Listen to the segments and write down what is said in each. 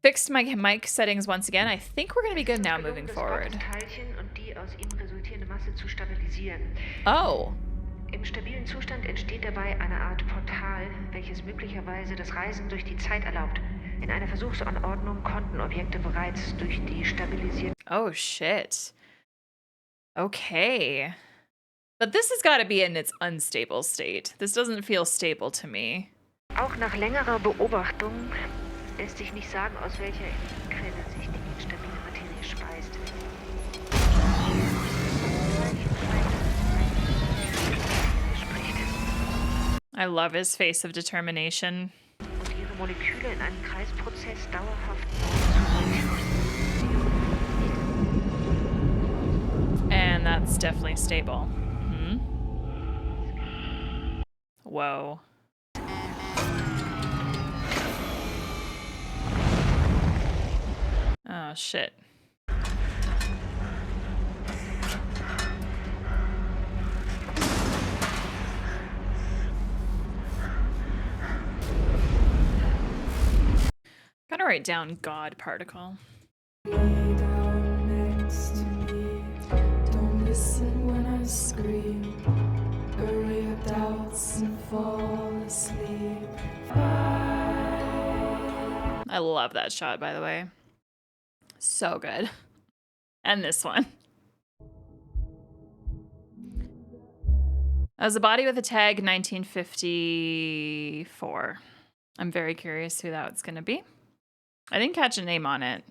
Fixed my mic settings once again. I think we're going to be good now moving forward. Und die aus ihnen resultierende Masse zu stabilisieren. Oh. Im stabilen Zustand entsteht dabei eine Art Portal, welches möglicherweise das Reisen durch die Zeit erlaubt. In einer Versuchsanordnung konnten Objekte bereits durch die stabilisierte... Oh, shit. Okay. But this has got to be in its unstable state. This doesn't feel stable to me. Auch nach längerer Beobachtung lässt sich nicht sagen, aus welcher Quelle sich die instabile Materie speist. I love his face of determination. Und ihre Moleküle in einem Kreisprozess dauerhaft. And that's definitely stable. Whoa. Oh, shit. Gotta write down God particle. Next to me. Don't listen when I scream. Bury your doubts and fall asleep. I love that shot, by the way. So good. And this one. As a body with a tag, 1954. I'm very curious who that's going to be. I didn't catch a name on it.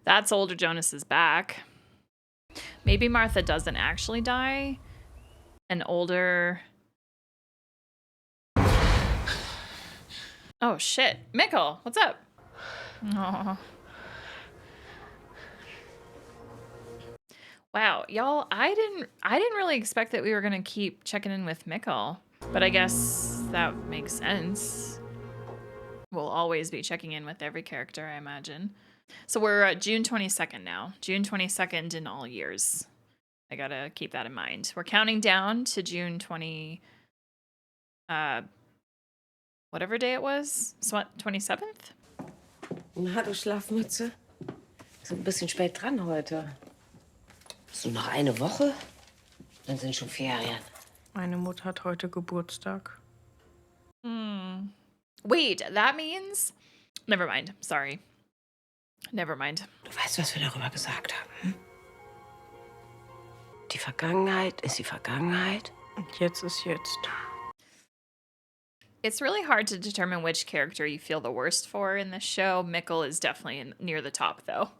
That's older Jonas's back. Maybe Martha doesn't actually die. An older... Oh, shit. Mikkel, what's up? Oh. Wow, y'all, I didn't really expect that we were gonna keep checking in with Mikkel, but I guess that makes sense. We'll always be checking in with every character, I imagine. So we're at June 22nd now. June 22nd in all years. I gotta keep that in mind. We're counting down to June 20... whatever day it was? 27th? Na, du Schlafmütze. Sind ein bisschen spät dran heute. So noch eine Woche? Dann sind schon Ferien. Meine Mutter hat heute Geburtstag. Wait, that means... Never mind. Sorry. Never mind. Du weißt, was wir darüber gesagt haben, hm? Die Vergangenheit ist die Vergangenheit. Und jetzt ist jetzt. It's really hard to determine which character you feel the worst for in this show. Mikkel is definitely near the top, though.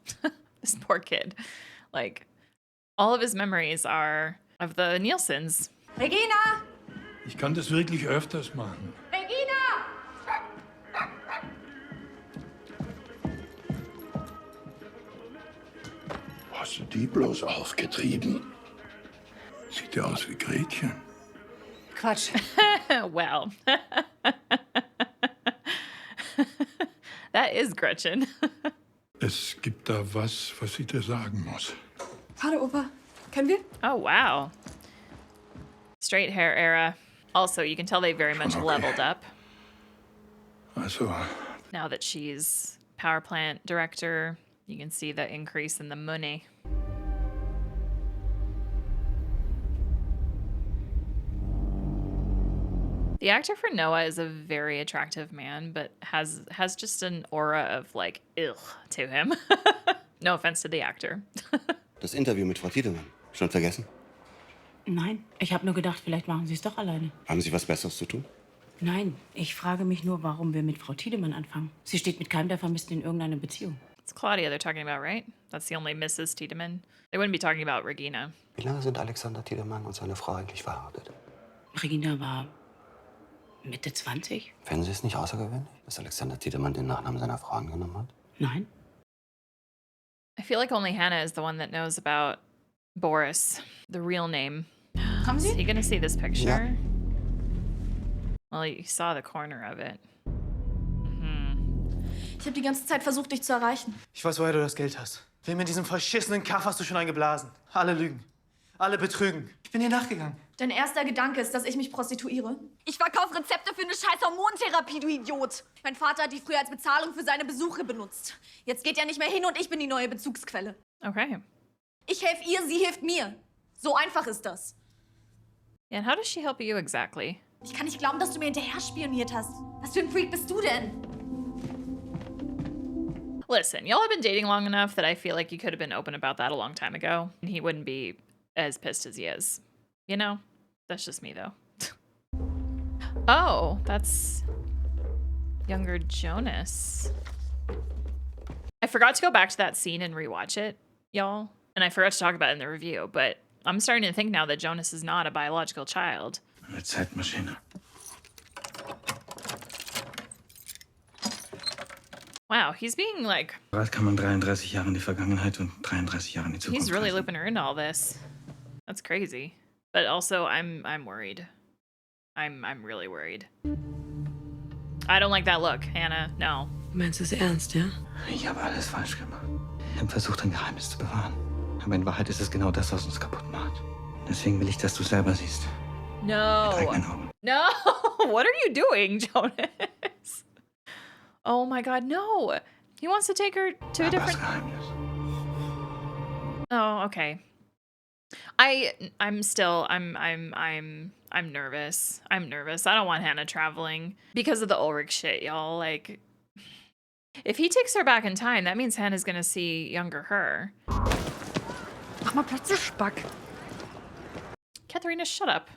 This poor kid. Like, all of his memories are of the Nielsens. Regina! Ich kann das wirklich öfters machen. Regina! Hast du die bloß aufgetrieben? Sieht ja aus wie Gretchen. Quatsch. Well. That is Gretchen. Es gibt da was ich dir sagen muss. Hallo, Opa. Können wir? Oh, wow. Straight hair era. Also, you can tell they very much Okay. leveled up Also, now that she's power plant director. You can see the increase in the money. The actor for Noah is a very attractive man, but has just an aura of like, ugh, to him. No offense to the actor. Das Interview mit Frau Tiedemann. Schon vergessen? Nein, ich habe nur gedacht, vielleicht machen Sie es doch alleine. Haben Sie was Besseres zu tun? Nein, ich frage mich nur, warum wir mit Frau Tiedemann anfangen. Sie steht mit keinem der Vermissten in irgendeiner Beziehung. It's Claudia they're talking about, right? That's the only Mrs. Tiedemann. They wouldn't be talking about Regina. Wie lange sind Alexander Tiedemann und seine Frau eigentlich verheiratet? Regina war Mitte 20? Fänden Sie es nicht außergewöhnlich, dass Alexander Tiedemann den Nachnamen seiner Frau angenommen hat? Nein. I feel like only Hannah is the one that knows about Boris, the real name. Kommen Is Sie? he gonna see this picture? Yeah. Well, you saw the corner of it. Ich habe die ganze Zeit versucht, dich zu erreichen. Ich weiß, woher du das Geld hast. Wem in diesem verschissenen Kaff hast du schon eingeblasen? Alle lügen. Alle betrügen. Ich bin ihr nachgegangen. Dein erster Gedanke ist, dass ich mich prostituiere? Ich verkaufe Rezepte für eine scheiß Hormontherapie, du Idiot. Mein Vater hat die früher als Bezahlung für seine Besuche benutzt. Jetzt geht er nicht mehr hin und ich bin die neue Bezugsquelle. Okay. Ich helfe ihr, sie hilft mir. So einfach ist das. And how does she help you exactly? Ich kann nicht glauben, dass du mir hinterher spioniert hast. Was für ein Freak bist du denn? Listen, y'all have been dating long enough that I feel like you could have been open about that a long time ago. And he wouldn't be as pissed as he is. You know? That's just me, though. Oh, that's younger Jonas. I forgot to go back to that scene and rewatch it, y'all. And I forgot to talk about it in the review, but I'm starting to think now that Jonas is not a biological child. Eine Zeitmaschine. Wow, he's being like... Rad kann man 33 Jahre in die Vergangenheit und 33 Jahre in die Zukunft He's really reisen. looping her into all this. That's crazy. But also, I'm worried. I'm really worried. I don't like that look, Hannah. No. Du meinst es ernst, ja? Ich habe alles falsch gemacht. Ich habe versucht, ein Geheimnis zu bewahren. Aber in Wahrheit ist es genau das, was uns kaputt macht. Deswegen will ich, dass du selber siehst. Mit eigenen No. Augen. No. What are you doing, Jonas? Oh my god, no. He wants to take her to a Papas different... Geheimnis. Oh, okay. I'm still I'm nervous. I'm nervous. I don't want Hannah traveling because of the Ulrich shit, y'all. Like, if he takes her back in time, that means Hannah's gonna see younger her. Mach mal Platz, Spack. Katharina, shut up.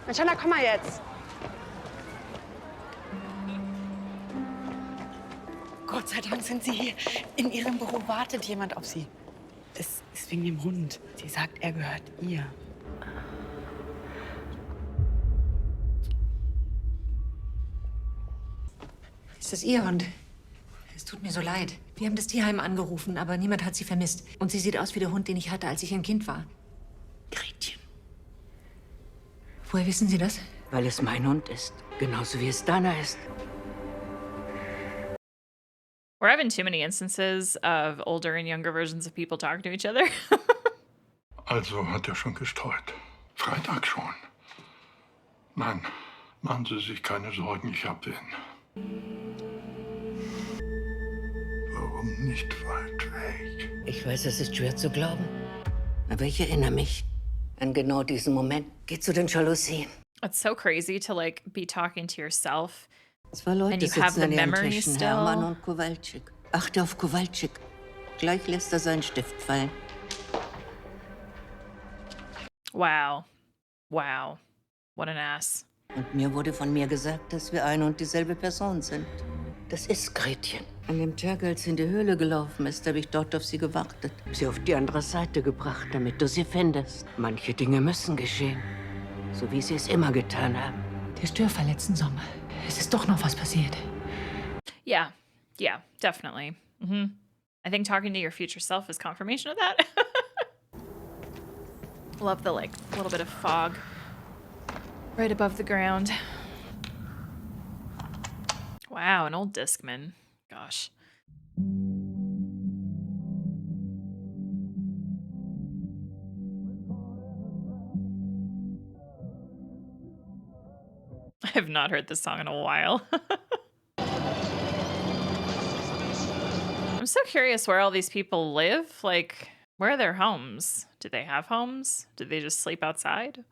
Mensch, Hannah, komm mal jetzt. Gott sei Dank sind Sie hier. In Ihrem Büro wartet jemand auf Sie. Es ist wegen dem Hund. Sie sagt, er gehört ihr. Ist das Ihr Hund? Es tut mir so leid. Wir haben das Tierheim angerufen, aber niemand hat sie vermisst. Und sie sieht aus wie der Hund, den ich hatte, als ich ein Kind war. Gretchen. Woher wissen Sie das? Weil es mein Hund ist. Genauso wie es deiner ist. We're having too many instances of older and younger versions of people talking to each other. Also hat er schon gestreut. Freitag schon. Nein, machen Sie sich keine Sorgen, ich hab den. Warum nicht weit weg? Ich weiß, es ist schwer zu glauben. Aber ich erinnere mich an genau diesen Moment. Geh zu den Jalousien. It's so crazy to like be talking to yourself. 2 Leute And you have sitzen the an ihren memory Tischen, still. Hermann und Kowalczyk. Achte auf Kowalczyk. Gleich lässt er seinen Stift fallen. Wow. Wow. What an ass. Und mir wurde von mir gesagt, dass wir eine und dieselbe Person sind. Das ist Gretchen. An dem Tag, als sie in die Höhle gelaufen ist, habe ich dort auf sie gewartet. Sie auf die andere Seite gebracht, damit du sie findest. Manche Dinge müssen geschehen. So wie sie es immer getan haben. Der Störfall letzten Sommer. Es ist doch noch was passiert. Yeah. Yeah, definitely. I think talking to your future self is confirmation of that. Love the like little bit of fog right above the ground. Wow, an old Discman. Gosh. I have not heard this song in a while. I'm so curious where all these people live. Like, where are their homes? Do they have homes? Do they just sleep outside?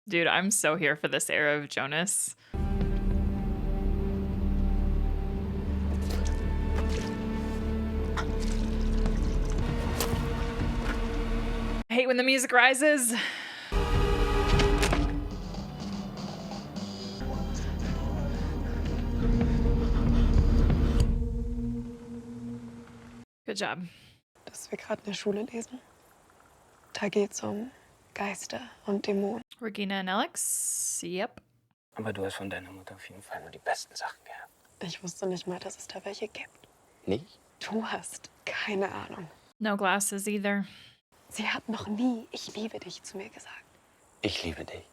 Dude, I'm so here for this era of Jonas. I hate when the music rises. Good job. Dass wir gerade in der Schule lesen. Da geht's um Geister und Dämonen. Regina and Alex? Yep. Aber du hast von deiner Mutter auf jeden Fall nur die besten Sachen gehabt. Ich wusste nicht mal, dass es da welche gibt. Nicht? Du hast keine Ahnung. No glasses either. Sie hat noch nie "Ich liebe dich" zu mir gesagt. Ich liebe dich.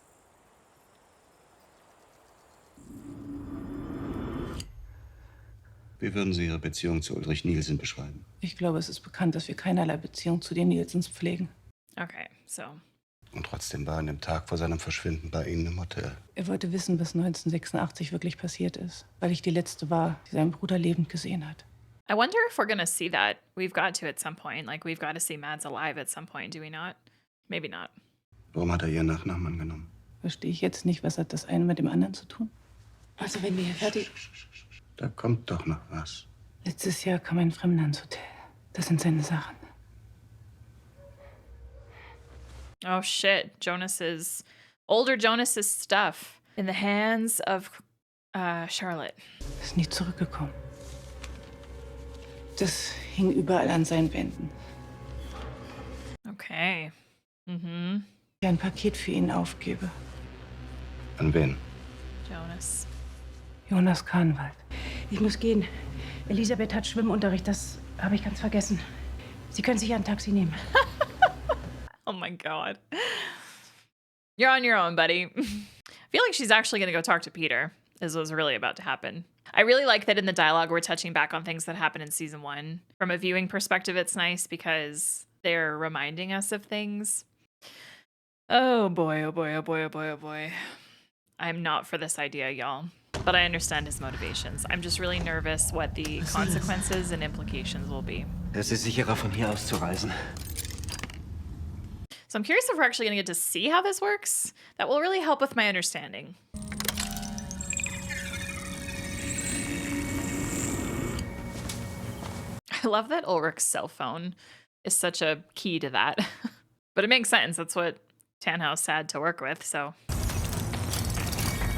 Wie würden Sie Ihre Beziehung zu Ulrich Nielsen beschreiben? Ich glaube, es ist bekannt, dass wir keinerlei Beziehung zu den Nielsens pflegen. Okay, so. Und trotzdem war an dem Tag vor seinem Verschwinden bei Ihnen im Hotel. Er wollte wissen, was 1986 wirklich passiert ist, weil ich die Letzte war, die seinen Bruder lebend gesehen hat. I wonder if we're gonna see that. We've got to at some point. Like, we've got to see Mads alive at some point, do we not? Maybe not. Warum hat er Ihren Nachnamen angenommen? Verstehe ich jetzt nicht, was hat das eine mit dem anderen zu tun? Also wenn wir hier fertig... Da kommt doch noch was. Letztes Jahr kam ein Fremder ins Hotel. Das sind seine Sachen. Oh shit, older Jonas's stuff in the hands of Charlotte. Ist nie zurückgekommen. Das hing überall an seinen Wänden. Okay. Mhm. Ich ein Paket für ihn aufgebe. An wen? Jonas. Jonas Kahnwald. Ich muss gehen. Elisabeth hat Schwimmunterricht, das habe ich ganz vergessen. Sie können sich ein Taxi nehmen. Oh my god. You're on your own, buddy. I feel like she's actually gonna go talk to Peter, is what's really about to happen. I really like that in the dialogue we're touching back on things that happened in season 1. From a viewing perspective, it's nice because they're reminding us of things. Oh boy, oh boy, oh boy, oh boy, oh boy. I'm not for this idea, y'all. But I understand his motivations. I'm just really nervous what the consequences and implications will be. Es ist sicherer, von hier aus zu reisen. So I'm curious if we're actually going to get to see how this works. That will really help with my understanding. I love that Ulrich's cell phone is such a key to that. But it makes sense. That's what Tannhaus had to work with, so.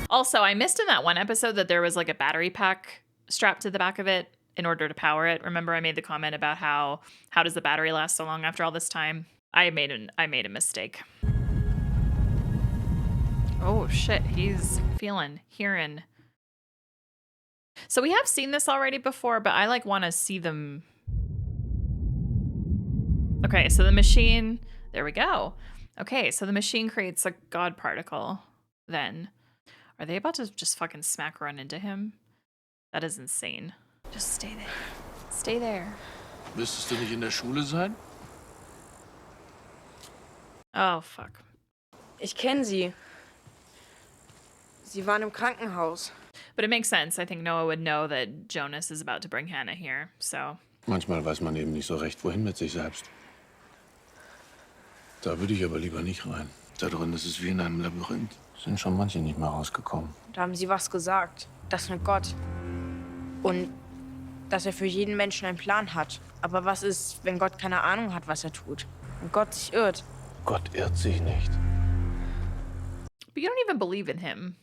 Also, I missed in that one episode that there was like a battery pack strapped to the back of it in order to power it. Remember I made the comment about how does the battery last so long after all this time? I made a mistake. Oh shit, he's hearing. So we have seen this already before, but I like want to see them. Okay, so the machine, there we go. Okay, so the machine creates a god particle then. Are they about to just fucking smack run into him? That is insane. Just stay there. Stay there. Müsstest du nicht in der Schule sein? Oh, fuck. Ich kenne sie. Sie waren im Krankenhaus. But it makes sense. I think Noah would know that Jonas is about to bring Hannah here, so. Manchmal weiß man eben nicht so recht, wohin mit sich selbst. Da würde ich aber lieber nicht rein. Da drin ist es wie in einem Labyrinth. Sind schon manche nicht mehr rausgekommen. Da haben sie was gesagt. Das mit Gott. Und dass er für jeden Menschen einen Plan hat. Aber was ist, wenn Gott keine Ahnung hat, was er tut? Und Gott sich irrt? Gott irrt sich nicht. But you don't even believe in him,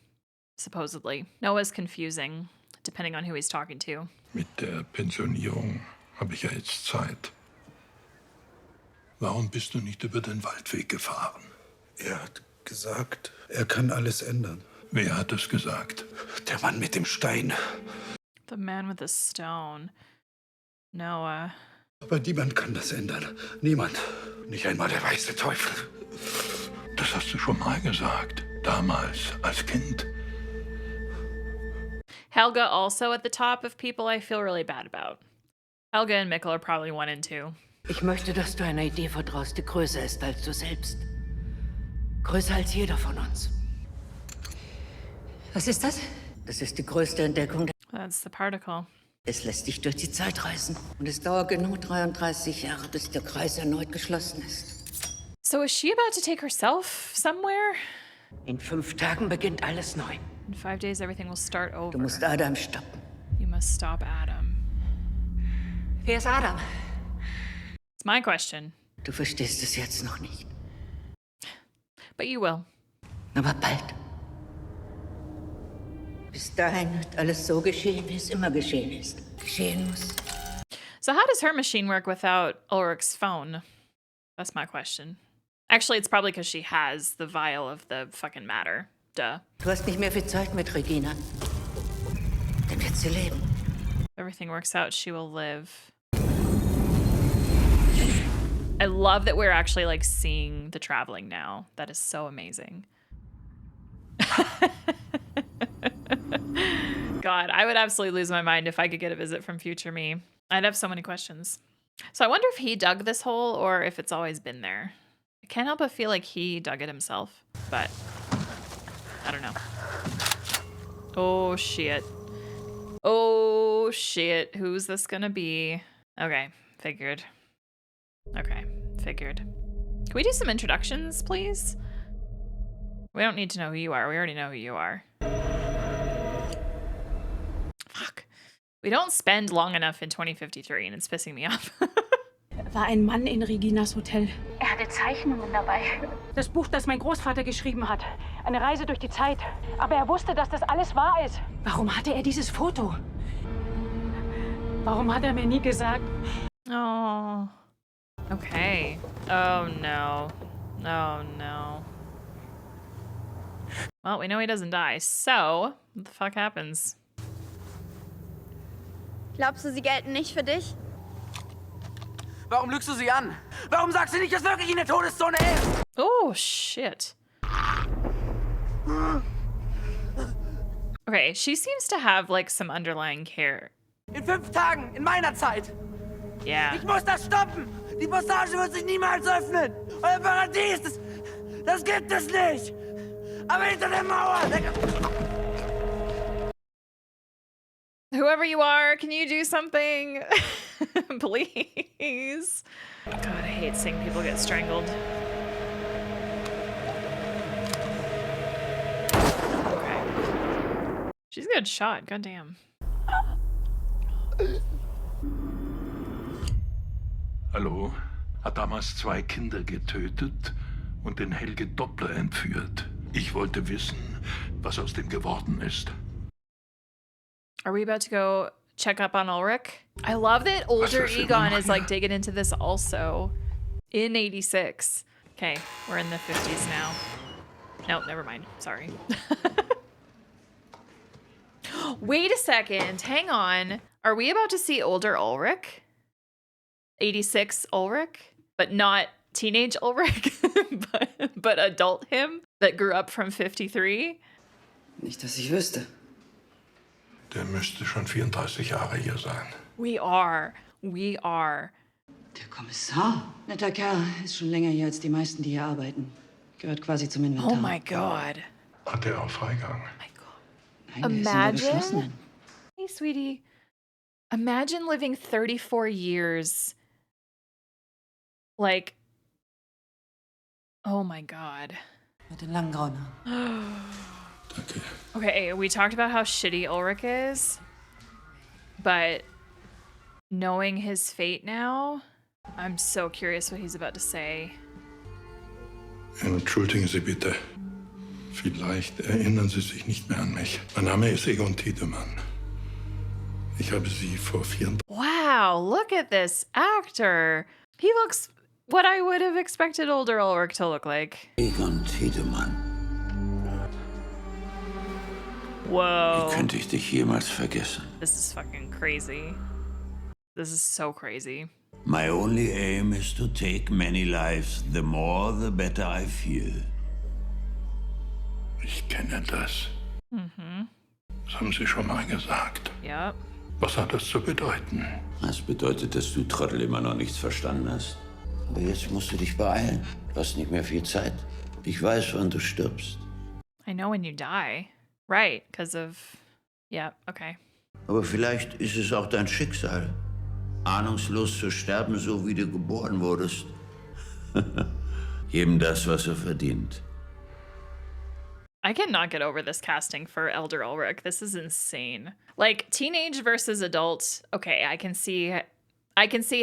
supposedly. Noah's confusing, depending on who he's talking to. Mit der Pensionierung habe ich ja jetzt Zeit. Warum bist du nicht über den Waldweg gefahren? Er hat gesagt, er kann alles ändern. Wer hat es gesagt? Der Mann mit dem Stein. The man with the stone. Noah. Aber niemand kann das ändern. Niemand. Nicht einmal der weiße Teufel. Das hast du schon mal gesagt. Damals, als Kind. Helga also at the top of people I feel really bad about. Helga and Mikkel are probably 1 and 2. Ich möchte, dass du einer Idee vertraust, die größer ist als du selbst. Größer als jeder von uns. Was ist das? Das ist die größte Entdeckung. That's the particle. Es lässt dich durch die Zeit reisen. Und es dauert genau 33 Jahre, bis der Kreis erneut geschlossen ist. So is she about to take herself somewhere? In 5 Tagen beginnt alles neu. In 5 days everything will start over. Du musst Adam stoppen. You must stop Adam. Wer ist Adam? It's my question. Du verstehst es jetzt noch nicht. But you will. Aber bald. Bis dahin wird alles so geschehen, wie es immer geschehen ist. Geschehen muss. So how does her machine work without Ulrich's phone? That's my question. Actually, it's probably because she has the vial of the fucking matter. Duh. Du hast nicht mehr viel Zeit mit Regina. Dann wird sie leben. If everything works out, she will live. I love that we're actually like seeing the traveling now. That is so amazing. God, I would absolutely lose my mind if I could get a visit from future me. I'd have so many questions. So I wonder if he dug this hole or if it's always been there. I can't help but feel like he dug it himself, but I don't know. Oh, shit. Oh, shit. Who's this gonna be? Okay, figured. Okay, figured. Can we do some introductions, please? We don't need to know who you are. We already know who you are. Fuck. We don't spend long enough in 2053 and it's pissing me off. War ein Mann in Reginas Hotel. Er hatte Zeichnungen dabei. Das Buch, das mein Großvater geschrieben hat. Eine Reise durch die Zeit. Aber er wusste, dass das alles wahr ist. Warum hatte er dieses Foto? Warum hat er mir nie gesagt? Oh. Okay. Oh no. Oh no. Well, we know he doesn't die, so what the fuck happens? Glaubst du, sie gelten nicht für dich? Warum lügst du sie an? Warum sagst du nicht, dass wirklich in der Todeszone ist? Oh, shit. Okay, she seems to have like some underlying care. In 5 Tagen, in meiner Zeit. Yeah. Ich muss das stoppen. Die Passage wird sich niemals öffnen. Euer Paradies, das gibt es nicht. Aber hinter der Mauer. Whoever you are, can you do something? Please. God, I hate seeing people get strangled. Okay. She's a good shot, goddamn. Hallo? Hat damals 2 Kinder getötet und den Helge Doppler entführt. Ich wollte wissen, was aus dem geworden ist. Are we about to go check up on Ulrich? I love that older Egon is like digging into this also in 86. Okay, we're in the 50s now. No, never mind. Sorry. Wait a second. Hang on. Are we about to see older Ulrich? 86 Ulrich? But not teenage Ulrich, but adult him that grew up from 53? Nicht, dass ich wüsste. Der müsste schon 34 Jahre hier sein. We are. Der Kommissar? Netter Kerl, ist schon länger hier als die meisten, die hier arbeiten. Gehört quasi zum Inventar. Oh my God. Hat er auch Freigang? Imagine. Hey, sweetie. Imagine living 34 years. Like, oh my God. Mit den langen grauen Haaren. Okay, we talked about how shitty Ulrich is, but knowing his fate now, I'm so curious what he's about to say. Entschuldigen Sie bitte. Vielleicht erinnern Sie sich nicht mehr an mich. Mein Name ist Egon Tiedemann. Ich habe Sie vor 4... Wow, look at this actor. He looks what I would have expected older Ulrich to look like. Egon Tiedemann. Whoa. Wie könnte ich dich jemals vergessen? This is fucking crazy. This is so crazy. My only aim is to take many lives. The more, the better I feel. Ich kenne das. Mhm. Das haben Sie schon mal gesagt. Yep. Was hat das zu bedeuten? Das bedeutet, dass du Trottel immer noch nichts verstanden hast. Aber jetzt musst du dich beeilen. Du hast nicht mehr viel Zeit. Ich weiß, wann du stirbst. I know when you die. Right, because of... Yeah, okay. Aber vielleicht ist es auch dein Schicksal, ahnungslos zu sterben, so wie du geboren wurdest. Jedem das, was er verdient. I cannot get over this casting for Elder Ulrich. This is insane. Like, teenage versus adult. Okay, I can see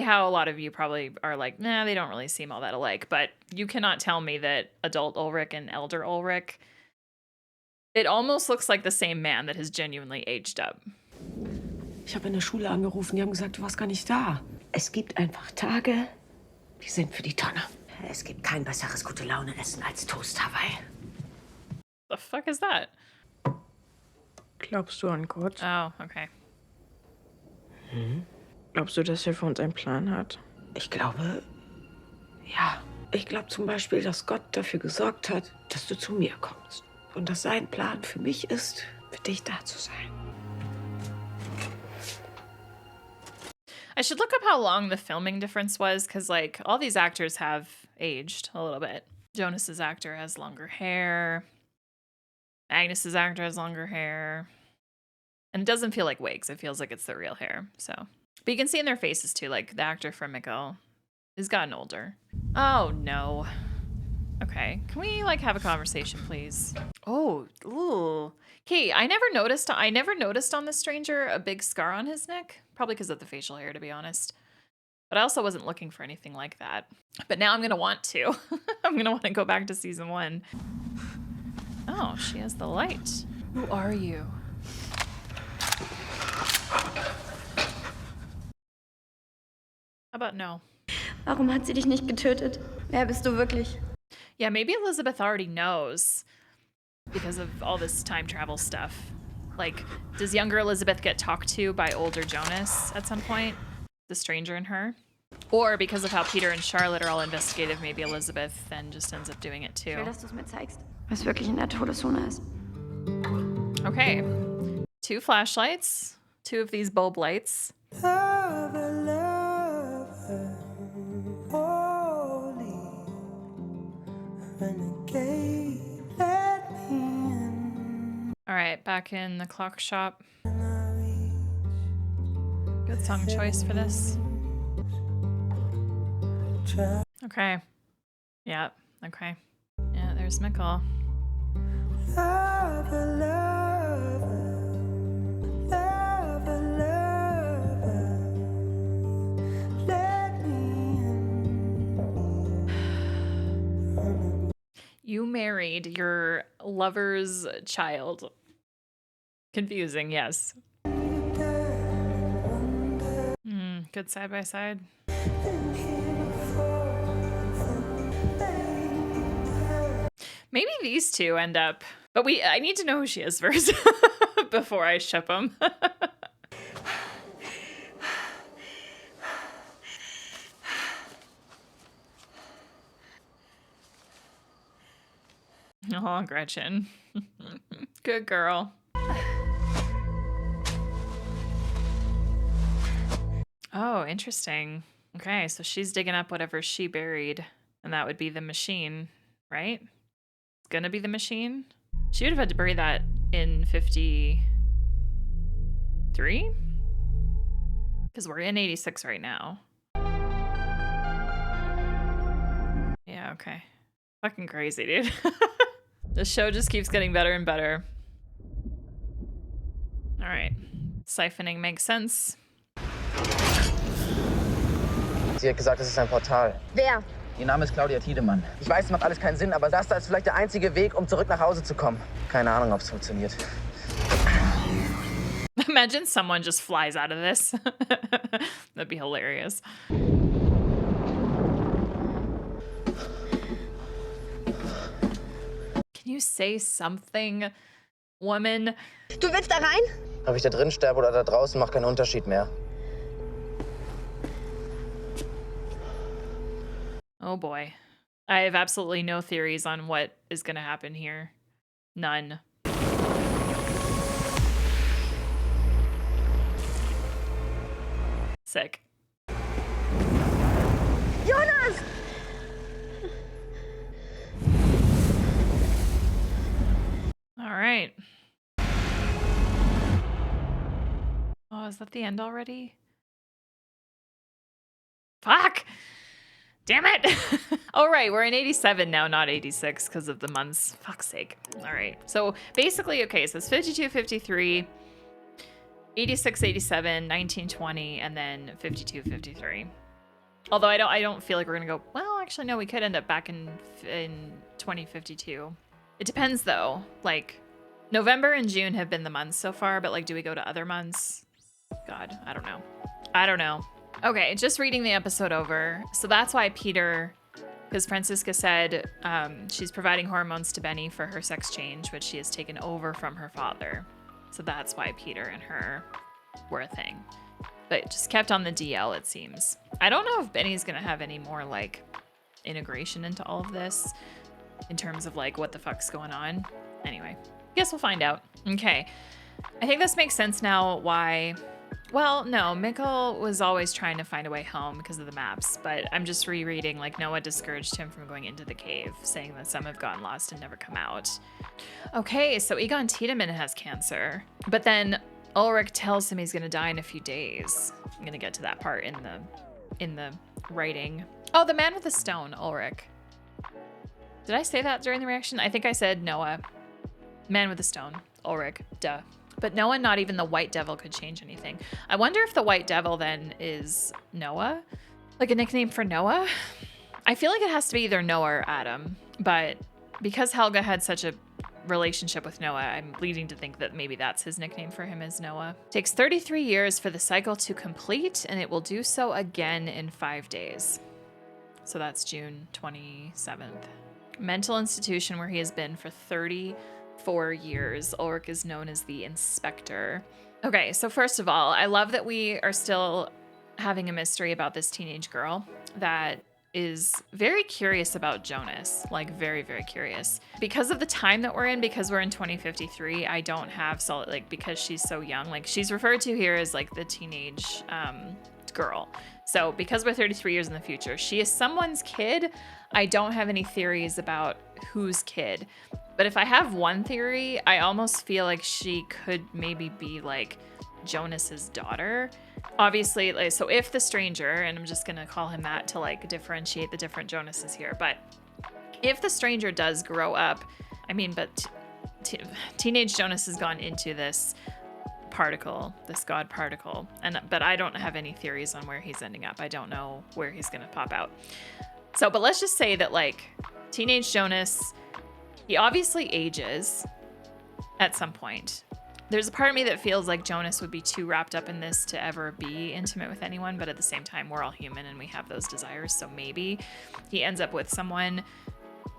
how a lot of you probably are like, nah, they don't really seem all that alike. But you cannot tell me that adult Ulrich and Elder Ulrich... It almost looks like the same man that has genuinely aged up. Ich habe in der Schule angerufen, die haben gesagt, du warst gar nicht da. Es gibt einfach Tage, die sind für die Tonne. Es gibt kein besseres Gute-Laune-Essen als Toast Hawaii. The fuck is that? Glaubst du an Gott? Oh, okay. Glaubst du, dass er für uns einen Plan hat? Ich glaube, ja. Ich glaube zum Beispiel, dass Gott dafür gesorgt hat, dass du zu mir kommst. Und dass sein Plan für mich ist, für dich da zu sein. I should look up how long the filming difference was, because like all these actors have aged a little bit. Jonas's actor has longer hair. Agnes's actor has longer hair. And it doesn't feel like wigs. It feels like it's the real hair. So, but you can see in their faces too, like the actor from Mikkel has gotten older. Oh no. Okay, can we like have a conversation, please? Oh, ooh. Okay, I never noticed on this stranger a big scar on his neck. Probably because of the facial hair, to be honest. But I also wasn't looking for anything like that. But now I'm gonna want to. I'm gonna want to go back to season 1. Oh, she has the light. Who are you? How about no? Warum hat sie dich nicht getötet? Wer bist du wirklich? Yeah, maybe Elizabeth already knows because of all this time travel stuff. Like, does younger Elizabeth get talked to by older Jonas at some point? The stranger in her? Or because of how Peter and Charlotte are all investigative, maybe Elizabeth then just ends up doing it too. Ich will, dass du es mir zeigst, was wirklich in der Todeszone ist. Okay. 2 flashlights. 2 of these bulb lights. All right, back in the clock shop. Good song choice for this. Okay. Yeah, okay. Yeah, there's Mikkel. You married your lover's child. Confusing, yes. Good side by side. Maybe these two end up, but I need to know who she is first before I ship them. Oh, Gretchen. Good girl. Oh, interesting. Okay, so she's digging up whatever she buried, and that would be the machine, right? It's gonna be the machine? She would have had to bury that in 53? Because we're in 86 right now. Yeah, okay. Fucking crazy, dude. The show just keeps getting better and better. All right. Siphoning makes sense. Sie hat gesagt, es ist ein Portal. Wer? Ihr Name ist Claudia Tiedemann. Ich weiß, es macht alles keinen Sinn, aber das da ist vielleicht der einzige Weg, um zurück nach Hause zu kommen. Keine Ahnung, ob es funktioniert. Imagine someone just flies out of this. That'd be hilarious. Can you say something, woman? Du willst da rein? Ob ich da drin sterbe oder da draußen, macht keinen Unterschied mehr. Oh boy. I have absolutely no theories on what is going to happen here. None. Sick. Jonas! All right. Oh, is that the end already? Fuck! Damn it! All right, we're in 87 now, not 86 because of the months. Fuck's sake. All right. So basically, okay, so it's 52, 53, 86, 87, 1920, and then 52, 53. Although I don't feel like we're gonna go, well, actually, no, we could end up back in 2052. It depends though. Like, November and June have been the months so far, but like, do we go to other months? God, I don't know. I don't know. Okay, just reading the episode over. So that's why Peter, because Franziska said she's providing hormones to Benny for her sex change, which she has taken over from her father. So that's why Peter and her were a thing. But it just kept on the DL, it seems. I don't know if Benny's gonna have any more like integration into all of this in terms of like what the fuck's going on. Anyway, guess we'll find out. Okay, I think this makes sense now why Well, no, Mikkel was always trying to find a way home because of the maps, but I'm just rereading, like, Noah discouraged him from going into the cave, saying that some have gotten lost and never come out. Okay, so Egon Tiedemann has cancer, but then Ulrich tells him he's gonna die in a few days. I'm gonna get to that part in the writing. Oh, the man with the stone, Ulrich. Did I say that during the reaction? I think I said Noah. Man with the stone, Ulrich, duh. But Noah, not even the White Devil could change anything. I wonder if the White Devil then is Noah? Like a nickname for Noah? I feel like it has to be either Noah or Adam, but because Helga had such a relationship with Noah, I'm leading to think that maybe that's his nickname for him is Noah. Takes 33 years for the cycle to complete, and it will do so again in 5 days. So that's June 27th. Mental institution where he has been for 34 years. Ulrich is known as the Inspector. Okay, so first of all, I love that we are still having a mystery about this teenage girl that is very curious about Jonas, like very, very curious. Because of the time that we're in, because we're in 2053, I don't have solid, like, because she's so young, like she's referred to here as like the teenage girl. So because we're 33 years in the future, she is someone's kid. I don't have any theories about whose kid. But if I have one theory, I almost feel like she could maybe be like Jonas's daughter. Obviously, like, so if the stranger, and I'm just gonna call him that to like differentiate the different Jonases here, but if the stranger does grow up, I mean, but teenage Jonas has gone into this particle, this god particle, but I don't have any theories on where he's ending up. I don't know where he's gonna pop out. So, but let's just say that like teenage Jonas, he obviously ages at some point. There's a part of me that feels like Jonas would be too wrapped up in this to ever be intimate with anyone, but at the same time, we're all human and we have those desires. So maybe he ends up with someone,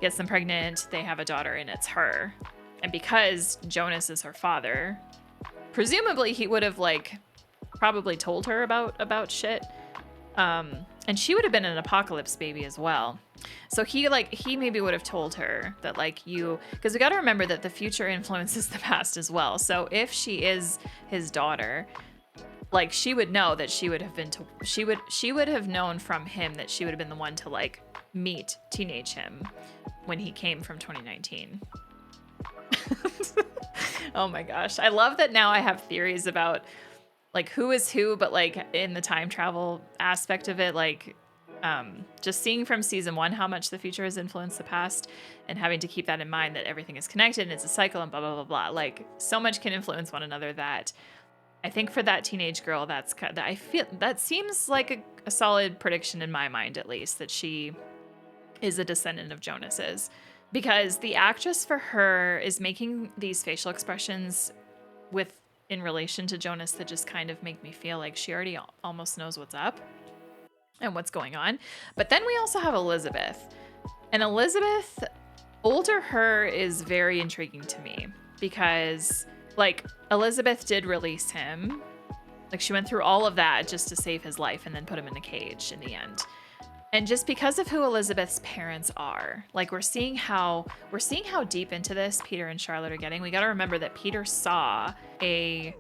gets them pregnant, they have a daughter, and it's her. And because Jonas is her father, presumably he would have like probably told her about shit. And she would have been an apocalypse baby as well. So he maybe would have told her that like because we got to remember that the future influences the past as well. So if she is his daughter, like she would know that she would have known from him that she would have been the one to like meet teenage him when he came from 2019. Oh my gosh. I love that now I have theories about like who is who, but like in the time travel aspect of it, like just seeing from season 1 how much the future has influenced the past and having to keep that in mind that everything is connected and it's a cycle and blah, blah, blah, blah. Like so much can influence one another that I think for that teenage girl, I feel that seems like a solid prediction in my mind, at least, that she is a descendant of Jonas's, because the actress for her is making these facial expressions in relation to Jonas that just kind of make me feel like she already almost knows what's up and what's going on. But then we also have Elizabeth. And Elizabeth, older her is very intriguing to me because like Elizabeth did release him. Like she went through all of that just to save his life and then put him in a cage in the end. And just because of who Elizabeth's parents are, like we're seeing how deep into this Peter and Charlotte are getting. We got to remember that Peter saw a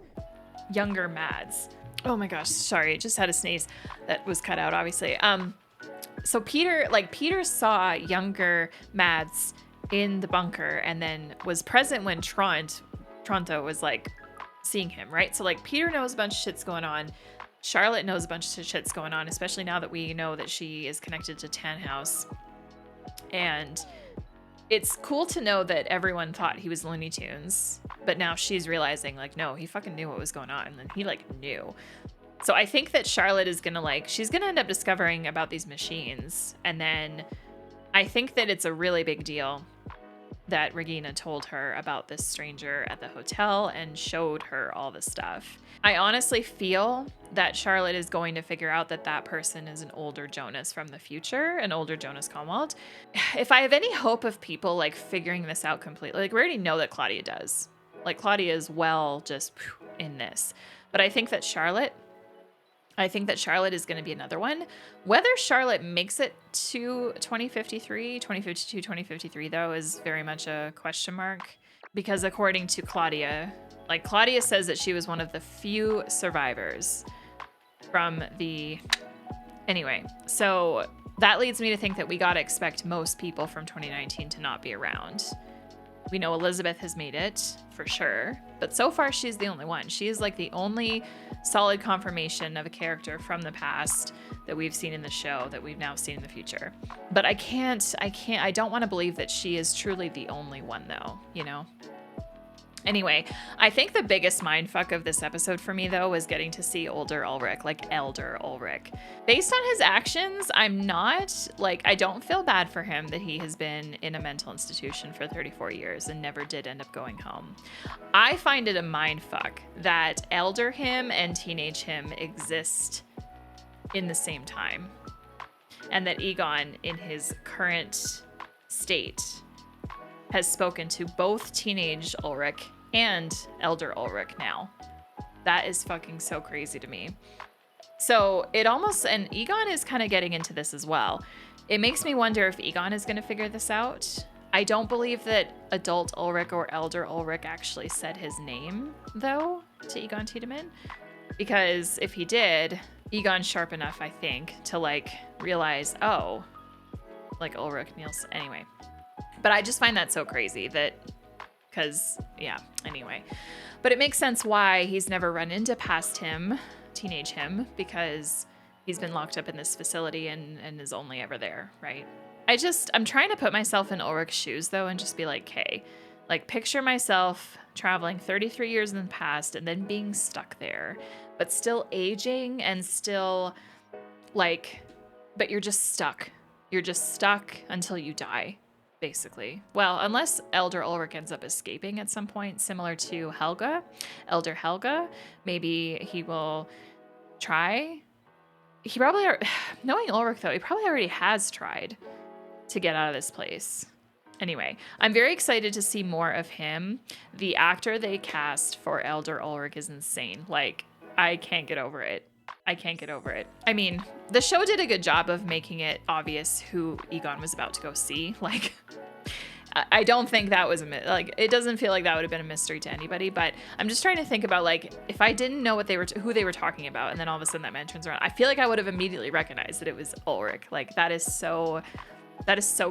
younger Mads. Oh my gosh, sorry, just had a sneeze that was cut out, obviously. So Peter saw younger Mads in the bunker and then was present when Tronto was like seeing him, right? So like Peter knows a bunch of shit's going on. Charlotte knows a bunch of shit's going on, especially now that we know that she is connected to Tannhaus. And it's cool to know that everyone thought he was Looney Tunes, but now she's realizing like, no, he fucking knew what was going on. And he like knew. So I think that Charlotte is she's gonna end up discovering about these machines. And then I think that it's a really big deal that Regina told her about this stranger at the hotel and showed her all the stuff. I honestly feel that Charlotte is going to figure out that that person is an older Jonas from the future, an older Jonas Comwald. If I have any hope of people like figuring this out completely, like we already know that Claudia does. Like Claudia is well just in this. But I think that Charlotte is going to be another one. Whether Charlotte makes it to 2052, 2053, though, is very much a question mark. Because according to Claudia, like Claudia says that she was one of the few survivors from the... Anyway, so that leads me to think that we gotta expect most people from 2019 to not be around. We know Elizabeth has made it, for sure, but so far she's the only one. She is like the only solid confirmation of a character from the past that we've seen in the show that we've now seen in the future. But I don't want to believe that she is truly the only one though, you know? Anyway, I think the biggest mindfuck of this episode for me, though, was getting to see older Ulrich, like Elder Ulrich. Based on his actions, I don't feel bad for him that he has been in a mental institution for 34 years and never did end up going home. I find it a mindfuck that Elder him and Teenage him exist in the same time, and that Egon, in his current state, has spoken to both Teenage Ulrich and Elder Ulrich now. That is fucking so crazy to me. So it almost, and Egon is kind of getting into this as well. It makes me wonder if Egon is going to figure this out. I don't believe that adult Ulrich or Elder Ulrich actually said his name, though, to Egon Tiedemann. Because if he did, Egon's sharp enough, I think, to like realize, oh, like Ulrich Nielsen. Anyway. But I just find that so crazy that, because, yeah, anyway. But it makes sense why he's never run into past him, Teenage him, because he's been locked up in this facility and is only ever there, right? I'm trying to put myself in Ulrich's shoes, though, and just be like, hey, like, picture myself traveling 33 years in the past and then being stuck there, but still aging and still, like, but you're just stuck. You're just stuck until you die. Basically. Well, unless Elder Ulrich ends up escaping at some point, similar to Helga, Elder Helga, maybe he will try. He probably, knowing Ulrich though, he probably already has tried to get out of this place. Anyway, I'm very excited to see more of him. The actor they cast for Elder Ulrich is insane. Like, I can't get over it. I can't get over it. I mean, the show did a good job of making it obvious who Egon was about to go see. Like, I don't think that was it doesn't feel like that would have been a mystery to anybody, but I'm just trying to think about, like, if I didn't know what who they were talking about, and then all of a sudden that man turns around, I feel like I would have immediately recognized that it was Ulrich. Like, that is so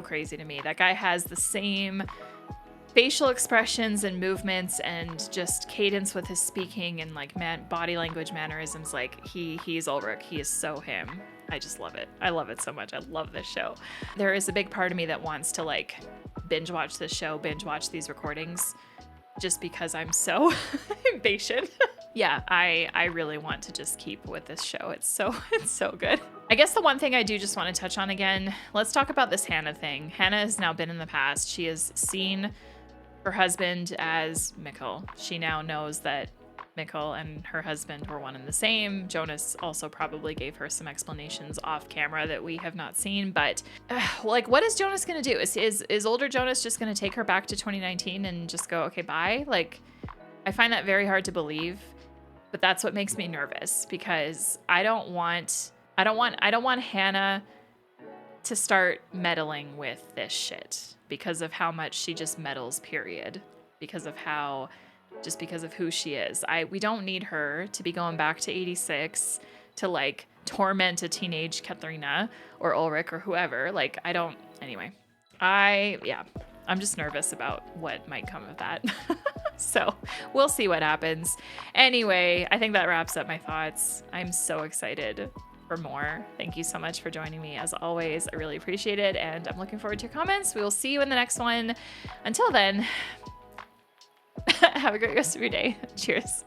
crazy to me. That guy has the same facial expressions and movements and just cadence with his speaking and like body language mannerisms. Like, he's Ulrich. He is so him. I just love it. I love it so much. I love this show. There is a big part of me that wants to like binge watch this show, binge watch these recordings, just because I'm so impatient. Yeah, I really want to just keep with this show. It's so good. I guess the one thing I do just want to touch on again, let's talk about this Hannah thing. Hannah has now been in the past. She has seen her husband as Mikkel. She now knows that Mikkel and her husband were one and the same. Jonas also probably gave her some explanations off camera that we have not seen, but like, what is Jonas gonna do? Is older Jonas just gonna take her back to 2019 and just go, okay, bye? Like, I find that very hard to believe, but that's what makes me nervous, because I don't want Hannah to start meddling with this shit because of how much she just meddles, period. Because of who she is. We don't need her to be going back to 86 to like torment a teenage Katharina or Ulrich or whoever. Like, anyway. I'm just nervous about what might come of that. So we'll see what happens. Anyway, I think that wraps up my thoughts. I'm so excited for more. Thank you so much for joining me as always. I really appreciate it, and I'm looking forward to your comments. We will see you in the next one. Until then, have a great rest of your day. Cheers.